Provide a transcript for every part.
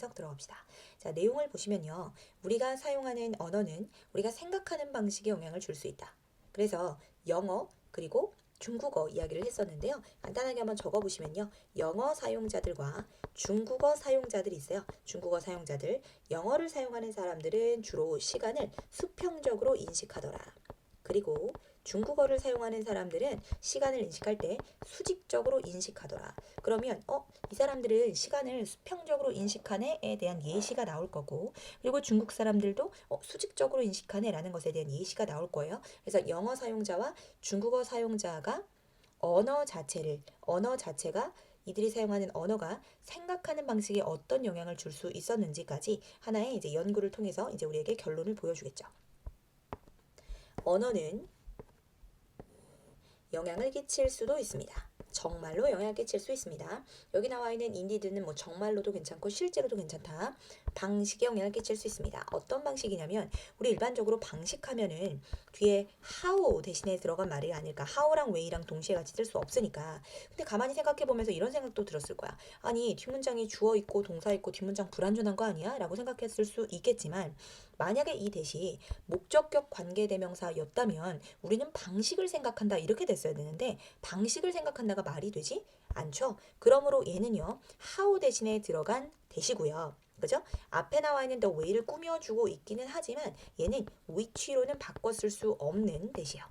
해석 들어갑시다. 자, 내용을 보시면요. 우리가 사용하는 언어는 우리가 생각하는 방식에 영향을 줄 수 있다. 그래서 영어 그리고 중국어 이야기를 했었는데요. 간단하게 한번 적어보시면요. 영어 사용자들과 중국어 사용자들이 있어요. 중국어 사용자들, 영어를 사용하는 사람들은 주로 시간을 수평적으로 인식하더라. 그리고 중국어를 사용하는 사람들은 시간을 인식할 때 수직적으로 인식하더라. 그러면 이 사람들은 시간을 수평적으로 인식하네에 대한 예시가 나올 거고, 그리고 중국 사람들도 수직적으로 인식하네라는 것에 대한 예시가 나올 거예요. 그래서 영어 사용자와 중국어 사용자가 언어 자체가 이들이 사용하는 언어가 생각하는 방식에 어떤 영향을 줄 수 있었는지까지 하나의 이제 연구를 통해서 이제 우리에게 결론을 보여주겠죠. 언어는 영향을 끼칠 수도 있습니다. 정말로 영향을 끼칠 수 있습니다. 여기 나와 있는 indeed는 뭐 정말로도 괜찮고 실제로도 괜찮다. 방식에 영향을 끼칠 수 있습니다. 어떤 방식이냐면 우리 일반적으로 방식하면은 뒤에 how 대신에 들어간 말이 아닐까. how랑 way랑 동시에 같이 쓸 수 없으니까. 근데 가만히 생각해 보면서 이런 생각도 들었을 거야. 아니 뒷문장이 주어 있고 동사 있고 뒷문장 불완전한 거 아니야? 라고 생각했을 수 있겠지만 만약에 이 대시 목적격 관계대명사였다면 우리는 방식을 생각한다 이렇게 됐어야 되는데 방식을 생각한다가 말이 되지 않죠. 그러므로 얘는요. how 대신에 들어간 대시고요. 그죠? 앞에 나와 있는 the way를 꾸며주고 있기는 하지만 얘는 which로는 바꿔 쓸 수 없는 대시요.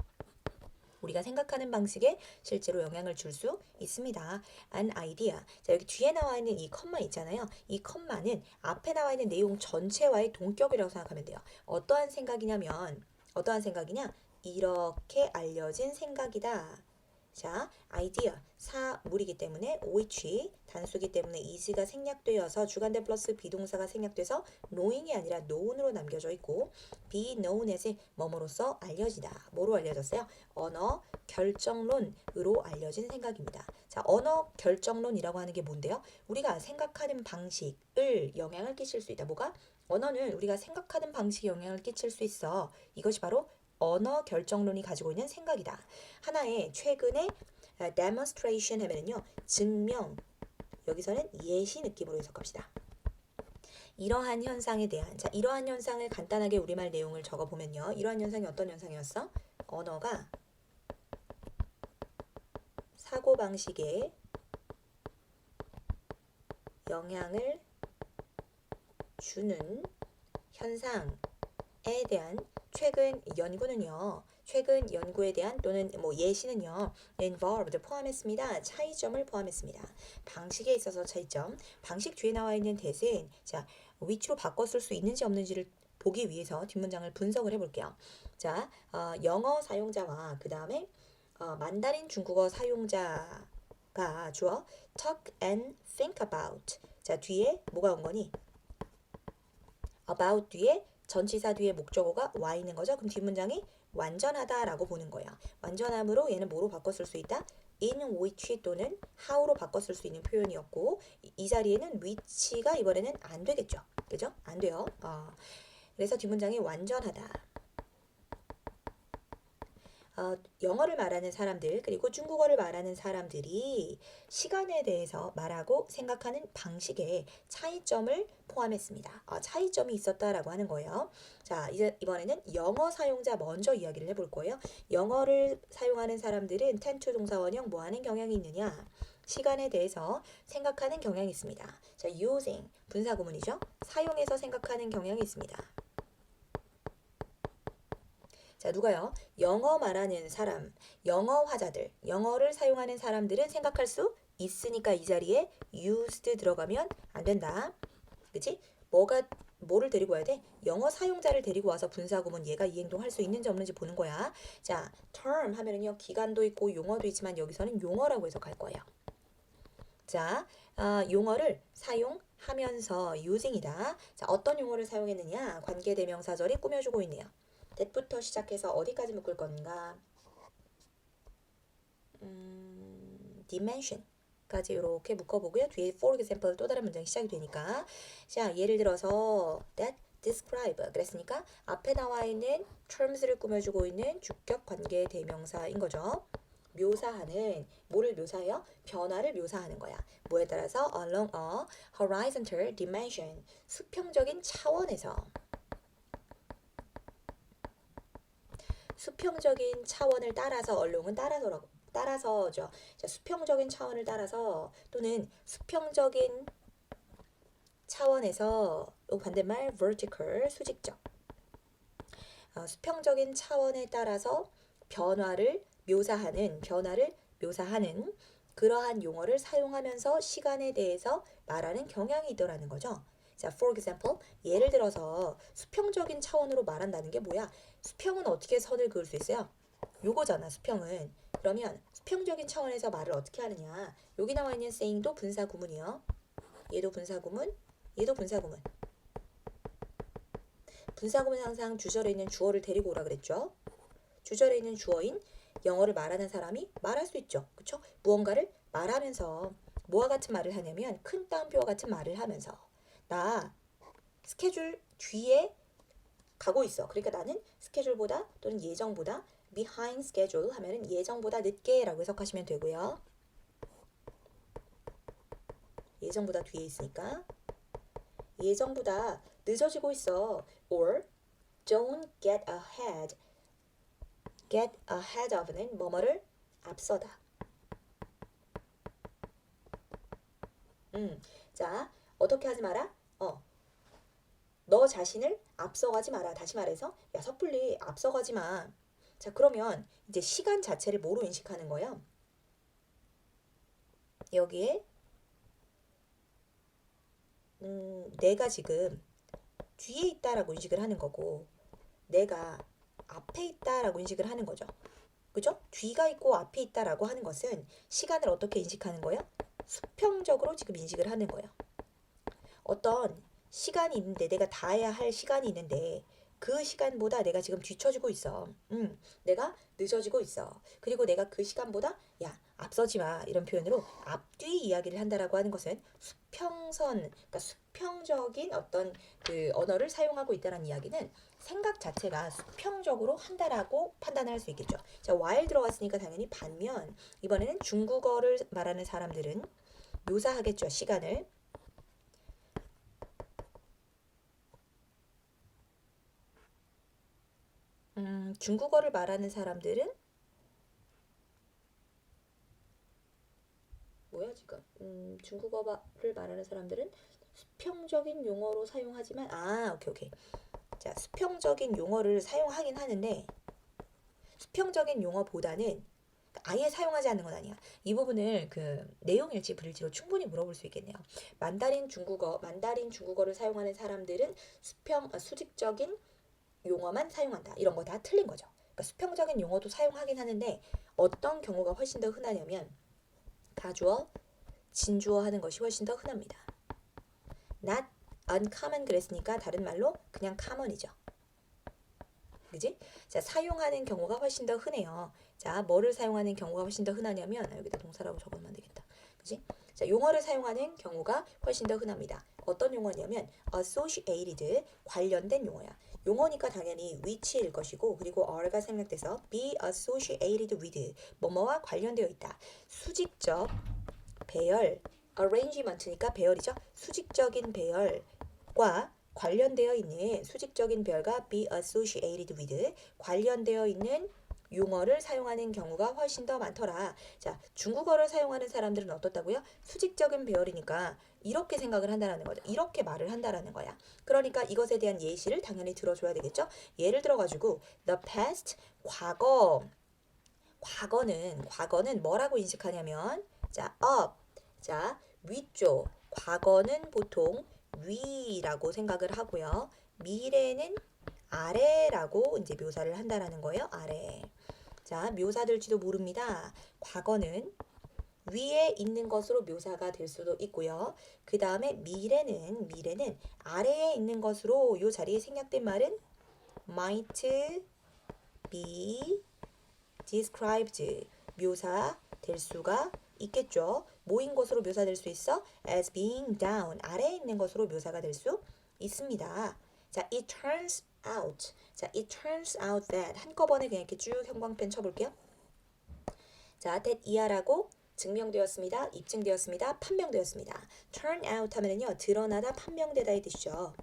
우리가 생각하는 방식에 실제로 영향을 줄 수 있습니다. an idea. 자, 여기 뒤에 나와 있는 이 컴마 있잖아요. 이 컴마는 앞에 나와 있는 내용 전체와의 동격이라고 생각하면 돼요. 어떠한 생각이냐면 어떠한 생각이냐? 이렇게 알려진 생각이다. 자, idea 사물이기 때문에 which 단수기 때문에 is가 생략되어서 주관대 플러스 비동사가 생략돼서 knowing이 아니라 known으로 남겨져 있고 be known as 뭐뭐로써 알려지다. 뭐로 알려졌어요? 언어 결정론으로 알려진 생각입니다. 자, 언어 결정론이라고 하는 게 뭔데요? 우리가 생각하는 방식을 영향을 끼칠 수 있다. 뭐가? 언어는 우리가 생각하는 방식에 영향을 끼칠 수 있어. 이것이 바로 언어 결정론이 가지고 있는 생각이다. 하나의 최근의 demonstration 하면은요. 증명, 여기서는 예시 느낌으로 해석합시다. 이러한 현상에 대한, 자, 이러한 현상을 간단하게 우리말 내용을 적어보면요. 이러한 현상이 어떤 현상이었어? 언어가 사고방식에 영향을 주는 현상에 대한 최근 연구에 대한 또는 뭐 예시는요. involved 포함했습니다. 차이점을 포함했습니다. 방식에 있어서 차이점. 방식 뒤에 나와 있는 대신 자, which로 바꿔 쓸 수 있는지 없는지를 보기 위해서 뒷문장을 분석을 해볼게요. 자, 영어 사용자와 그 다음에 만다린 중국어 사용자가 주어 talk and think about. 자, 뒤에 뭐가 온 거니? about 뒤에 전치사 뒤에 목적어가 와 있는 거죠. 그럼 뒷문장이 완전하다라고 보는 거예요. 완전함으로 얘는 뭐로 바꿔 쓸 수 있다? in which 또는 how로 바꿔 쓸 수 있는 표현이었고 이 자리에는 which가 이번에는 안 되겠죠. 그죠? 안 돼요. 그래서 뒷문장이 완전하다. 영어를 말하는 사람들 그리고 중국어를 말하는 사람들이 시간에 대해서 말하고 생각하는 방식에 차이점을 포함했습니다. 차이점이 있었다라고 하는 거예요. 자, 이제 이번에는 영어 사용자 먼저 이야기를 해볼 거예요. 영어를 사용하는 사람들은 tend to 동사원형 뭐하는 경향이 있느냐? 시간에 대해서 생각하는 경향이 있습니다. 자, using 분사구문이죠. 사용해서 생각하는 경향이 있습니다. 자, 누가요? 영어 말하는 사람, 영어 화자들, 영어를 사용하는 사람들은 생각할 수 있으니까 이 자리에 used 들어가면 안 된다. 그치? 뭐를 데리고 와야 돼? 영어 사용자를 데리고 와서 분사구문 얘가 이 행동 할 수 있는지 없는지 보는 거야. 자, term 하면은요, 기간도 있고 용어도 있지만 여기서는 용어라고 해석할 거예요. 자, 용어를 사용하면서 using이다. 자, 어떤 용어를 사용했느냐? 관계대명사절이 꾸며주고 있네요. that부터 시작해서 어디까지 묶을 건가? dimension까지 이렇게 묶어보고요. 뒤에 for example 또 다른 문장이 시작이 되니까 자, 예를 들어서 that describe 그랬으니까 앞에 나와 있는 terms를 꾸며주고 있는 주격 관계 대명사인 거죠. 묘사하는 뭐를 묘사해요? 변화를 묘사하는 거야. 뭐에 따라서 along a horizontal dimension 수평적인 차원에서 수평적인 차원을 따라서 along은 따라서죠. 자, 수평적인 차원을 따라서 또는 수평적인 차원에서 반대말 vertical 수직적 수평적인 차원에 따라서 변화를 묘사하는 그러한 용어를 사용하면서 시간에 대해서 말하는 경향이 있더라는 거죠. 자, for example, 예를 들어서 수평적인 차원으로 말한다는 게 뭐야? 수평은 어떻게 선을 그을 수 있어요? 요거잖아, 수평은. 그러면 수평적인 차원에서 말을 어떻게 하느냐? 여기 나와 있는 saying도 분사구문이요. 얘도 분사구문, 얘도 분사구문. 분사구문 항상 주절에 있는 주어를 데리고 오라 그랬죠. 주절에 있는 주어인 영어를 말하는 사람이 말할 수 있죠. 그쵸? 무언가를 말하면서 뭐와 같은 말을 하냐면 큰 따옴표와 같은 말을 하면서 나 스케줄 뒤에 가고 있어. 그러니까 나는 스케줄보다 또는 예정보다 behind schedule 하면은 예정보다 늦게 라고 해석하시면 되고요. 예정보다 뒤에 있으니까 예정보다 늦어지고 있어. or don't get ahead. get ahead of는 뭐뭐를 앞서다. 자, 어떻게 하지 마라? 너 자신을 앞서가지 마라. 다시 말해서 야, 섣불리 앞서가지 마. 자, 그러면 이제 시간 자체를 뭐로 인식하는 거예요? 여기에 내가 지금 뒤에 있다라고 인식을 하는 거고 내가 앞에 있다라고 인식을 하는 거죠. 그죠? 뒤가 있고 앞에 있다라고 하는 것은 시간을 어떻게 인식하는 거예요? 수평적으로 지금 인식을 하는 거예요. 어떤 시간이 있는데 내가 다 해야 할 시간이 있는데 그 시간보다 내가 지금 뒤처지고 있어. 내가 늦어지고 있어. 그리고 내가 그 시간보다 야 앞서지 마 이런 표현으로 앞뒤 이야기를 한다라고 하는 것은 수평선, 그러니까 수평적인 어떤 그 언어를 사용하고 있다는 이야기는 생각 자체가 수평적으로 한다라고 판단을 할 수 있겠죠. 자, while 들어갔으니까 당연히 반면 이번에는 중국어를 말하는 사람들은 묘사하겠죠, 시간을. 중국어를 말하는 사람들은 뭐야 지금? 중국어를 말하는 사람들은 수평적인 용어로 사용하지만 오케이. 자, 수평적인 용어를 사용하긴 하는데 수평적인 용어보다는 아예 사용하지 않는 건 아니야. 이 부분을 그 내용일지 불일지로 충분히 물어볼 수 있겠네요. 만다린 중국어를 사용하는 사람들은 수직적인 용어만 사용한다. 이런 거 다 틀린 거죠. 그러니까 수평적인 용어도 사용하긴 하는데 어떤 경우가 훨씬 더 흔하냐면 가주어, 진주어 하는 것이 훨씬 더 흔합니다. not uncommon 그랬으니까 다른 말로 그냥 common이죠. 그지? 자, 사용하는 경우가 훨씬 더 흔해요. 자, 뭐를 사용하는 경우가 훨씬 더 흔하냐면 여기다 동사라고 적으면 안 되겠다. 그지? 자, 용어를 사용하는 경우가 훨씬 더 흔합니다. 어떤 용어냐면 associated, 관련된 용어야. 용어니까 당연히 which일 것이고 그리고 are가 생략돼서 be associated with, 뭐뭐와 관련되어 있다. 수직적 배열, arrangement니까 배열이죠. 수직적인 배열과 관련되어 있는 수직적인 배열과 be associated with 관련되어 있는 용어를 사용하는 경우가 훨씬 더 많더라. 자, 중국어를 사용하는 사람들은 어떻다고요? 수직적인 배열이니까 이렇게 생각을 한다라는 거죠. 이렇게 말을 한다라는 거야. 그러니까 이것에 대한 예시를 당연히 들어줘야 되겠죠. 예를 들어가지고 the past, 과거는 뭐라고 인식하냐면 자, up, 자, 위쪽. 과거는 보통 위라고 생각을 하고요. 미래는 아래라고 이제 묘사를 한다라는 거예요. 아래. 자, 묘사될지도 모릅니다. 과거는 위에 있는 것으로 묘사가 될 수도 있고요. 그 다음에 미래는 아래에 있는 것으로 이 자리에 생략된 말은 might be described 묘사될 수가 있겠죠. 뭐인 것으로 묘사될 수 있어? as being down 아래에 있는 것으로 묘사가 될 수 있습니다. 자, it turns out that 한꺼번에 그냥 이렇게 쭉 형광펜 쳐볼게요. 자, that 이하라고 증명되었습니다. 입증되었습니다. 판명되었습니다. turn out 하면은요, 드러나다, 판명되다 이 뜻이죠.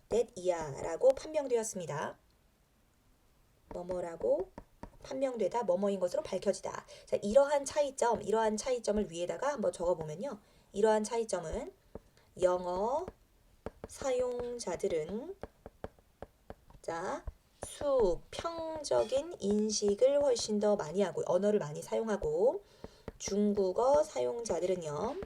that 이하라고 판명되었습니다. 뭐뭐라고 판명되다, 뭐뭐인 것으로 밝혀지다. 자, 이러한 차이점을 위에다가 한번 적어보면요. 이러한 차이점은 영어 사용자들은 자, 수평적인 인식을 훨씬 더 많이 하고 언어를 많이 사용하고 중국어 사용자들은요.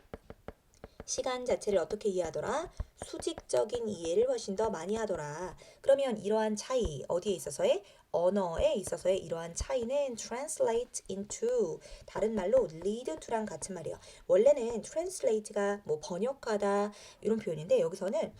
시간 자체를 어떻게 이해하더라? 수직적인 이해를 훨씬 더 많이 하더라. 그러면 이러한 차이 어디에 있어서의? 언어에 있어서의 이러한 차이는 translate into 다른 말로 lead to랑 같은 말이에요. 원래는 translate가 뭐 번역하다 이런 표현인데 여기서는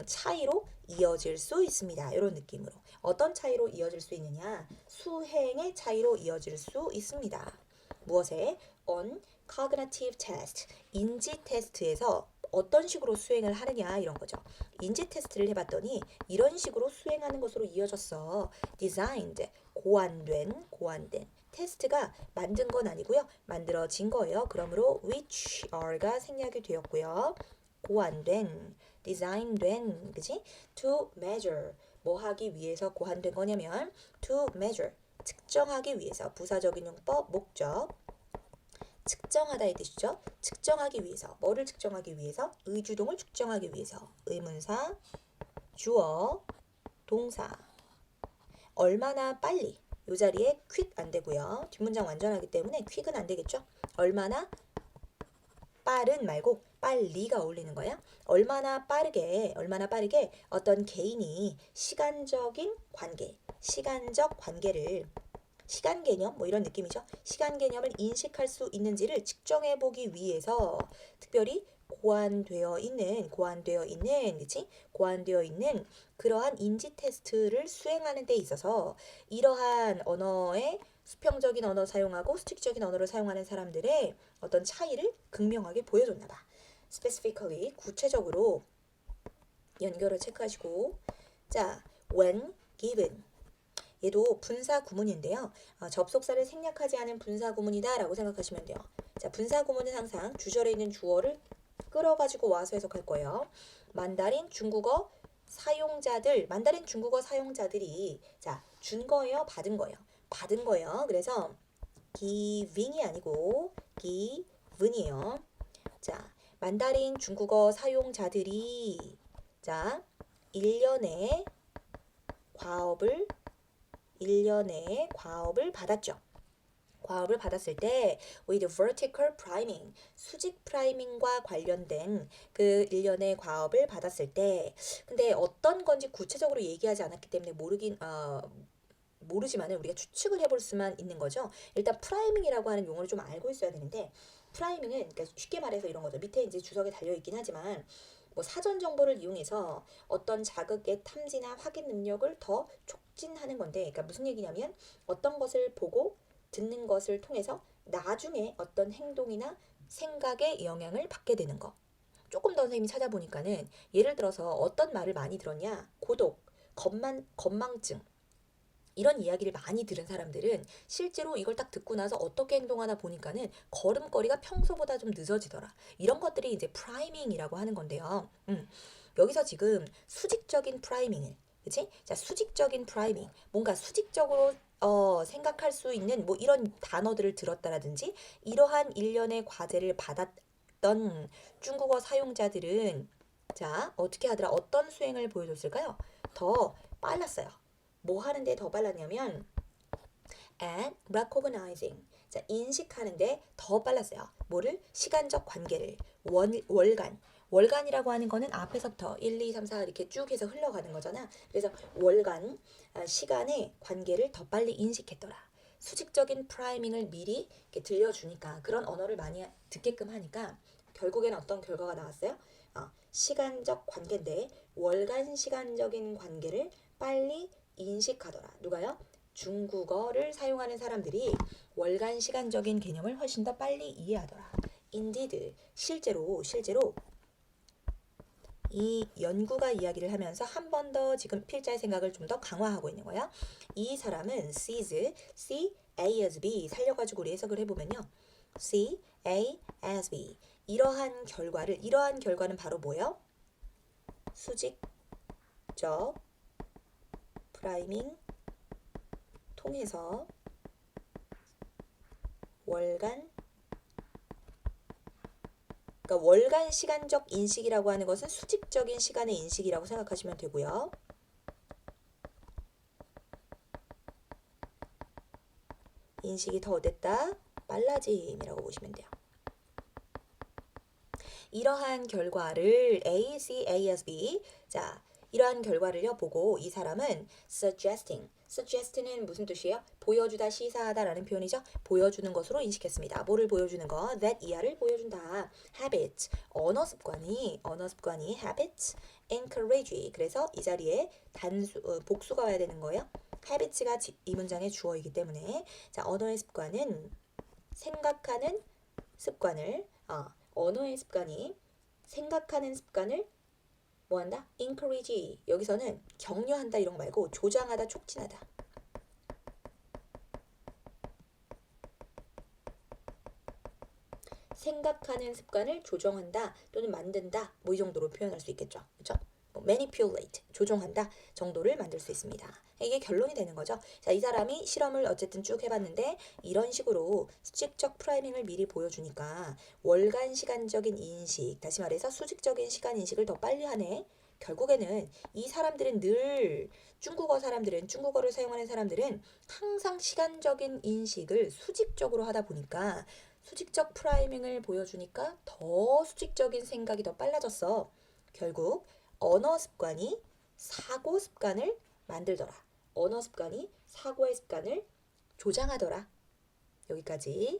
차이로 이어질 수 있습니다. 이런 느낌으로. 어떤 차이로 이어질 수 있느냐? 수행의 차이로 이어질 수 있습니다. 무엇에? on cognitive test, 인지 테스트에서 어떤 식으로 수행을 하느냐 이런 거죠. 인지 테스트를 해봤더니 이런 식으로 수행하는 것으로 이어졌어. designed, 고안된 테스트가 만든 건 아니고요. 만들어진 거예요. 그러므로 which are가 생략이 되었고요. 고안된, design된, 그지? to measure, 뭐 하기 위해서 고안된 거냐면 to measure, 측정하기 위해서 부사적인 용법, 목적 측정하다 이 뜻이죠. 측정하기 위해서. 뭐를 측정하기 위해서? 의주동을 측정하기 위해서. 의문사, 주어, 동사. 얼마나 빨리. 이 자리에 quick 안 되고요. 뒷문장 완전하기 때문에 quick은 안 되겠죠. 얼마나 빠른 말고 빨리가 어울리는 거야. 얼마나 빠르게 어떤 개인이 시간적 관계를 시간 개념 뭐 이런 느낌이죠. 시간 개념을 인식할 수 있는지를 측정해 보기 위해서 특별히 고안되어 있는 그러한 인지 테스트를 수행하는 데 있어서 이러한 언어의 수평적인 언어 사용하고 수직적인 언어를 사용하는 사람들의 어떤 차이를 극명하게 보여줬나 봐. specifically 구체적으로 연결을 체크하시고 자, when given 얘도 분사 구문인데요. 접속사를 생략하지 않은 분사 구문이다 라고 생각하시면 돼요. 자, 분사 구문은 항상 주절에 있는 주어를 끌어가지고 와서 해석할 거예요. 만다린 중국어 사용자들이 자, 준 거예요, 받은 거예요. 받은 거예요. 그래서 giving이 아니고 given이에요. 자, 만다린 중국어 사용자들이 자, 1년에 과업을 받았죠. 과업을 받았을 때 with vertical priming, 수직 프라이밍과 관련된 그 1년의 과업을 받았을 때 근데 어떤 건지 구체적으로 얘기하지 않았기 때문에 모르지만은 우리가 추측을 해볼 수만 있는 거죠. 일단 프라이밍이라고 하는 용어를 좀 알고 있어야 되는데 프라이밍은 그러니까 쉽게 말해서 이런 거죠. 밑에 이제 주석에 달려 있긴 하지만 뭐 사전 정보를 이용해서 어떤 자극의 탐지나 확인 능력을 더 촉진하는 건데, 그러니까 무슨 얘기냐면 어떤 것을 보고 듣는 것을 통해서 나중에 어떤 행동이나 생각에 영향을 받게 되는 거. 조금 더 선생님이 찾아보니까는 예를 들어서 어떤 말을 많이 들었냐, 고독, 건망증. 이런 이야기를 많이 들은 사람들은 실제로 이걸 딱 듣고 나서 어떻게 행동하나 보니까는 걸음걸이가 평소보다 좀 늦어지더라. 이런 것들이 이제 프라이밍이라고 하는 건데요. 여기서 지금 수직적인 프라이밍을, 그치? 자, 수직적인 프라이밍. 뭔가 수직적으로 생각할 수 있는 뭐 이런 단어들을 들었다라든지 이러한 일련의 과제를 받았던 중국어 사용자들은 자, 어떻게 하더라? 어떤 수행을 보여줬을까요? 더 빨랐어요. 뭐 하는데 더 빨랐냐면 at recognizing. 자, 인식하는데 더 빨랐어요. 뭐를? 시간적 관계를. 월간이라고 하는 거는 앞에서부터 1, 2, 3, 4 이렇게 쭉 해서 흘러가는 거잖아. 그래서 월간, 시간의 관계를 더 빨리 인식했더라. 수직적인 프라이밍을 미리 이렇게 들려주니까 그런 언어를 많이 듣게끔 하니까 결국엔 어떤 결과가 나왔어요? 시간적 관계인데 월간 시간적인 관계를 빨리 인식하더라. 누가요? 중국어를 사용하는 사람들이 월간 시간적인 개념을 훨씬 더 빨리 이해하더라. Indeed, 실제로 이 연구가 이야기를 하면서 한 번 더 지금 필자의 생각을 좀 더 강화하고 있는 거야. 이 사람은 sees, A as B 살려가지고 우리 해석을 해보면요. see A as B. 이러한 결과는 바로 뭐예요? 수직적 프라이밍 통해서 월간 시간적 인식이라고 하는 것은 수직적인 시간의 인식이라고 생각하시면 되고요. 인식이 더 어땠다? 빨라짐이라고 보시면 돼요. 이러한 결과를 A, C, A as B. 자, 이러한 결과를요 보고 이 사람은 suggest는 무슨 뜻이에요? 보여주다, 시사하다 라는 표현이죠. 보여주는 것으로 인식했습니다. 뭐를 보여주는 거? that 이하를 보여준다. habit, 언어 습관이 habit, encourage. 그래서 이 자리에 복수가 와야 되는 거예요. habits가 이 문장의 주어이기 때문에 자, 언어의 습관은 생각하는 습관을 언어의 습관이 생각하는 습관을 뭐한다? encourage. 여기서는 격려한다 이런 거 말고 조장하다, 촉진하다. 생각하는 습관을 조정한다 또는 만든다 뭐 이 정도로 표현할 수 있겠죠. 그렇죠? manipulate, 조종한다 정도를 만들 수 있습니다. 이게 결론이 되는 거죠. 자, 이 사람이 실험을 어쨌든 쭉 해봤는데 이런 식으로 수직적 프라이밍을 미리 보여주니까 월간 시간적인 인식, 다시 말해서 수직적인 시간 인식을 더 빨리 하네. 결국에는 이 사람들은 늘 중국어를 사용하는 사람들은 항상 시간적인 인식을 수직적으로 하다 보니까 수직적 프라이밍을 보여주니까 더 수직적인 생각이 더 빨라졌어. 결국 언어 습관이 사고 습관을 만들더라. 언어 습관이 사고의 습관을 조장하더라. 여기까지.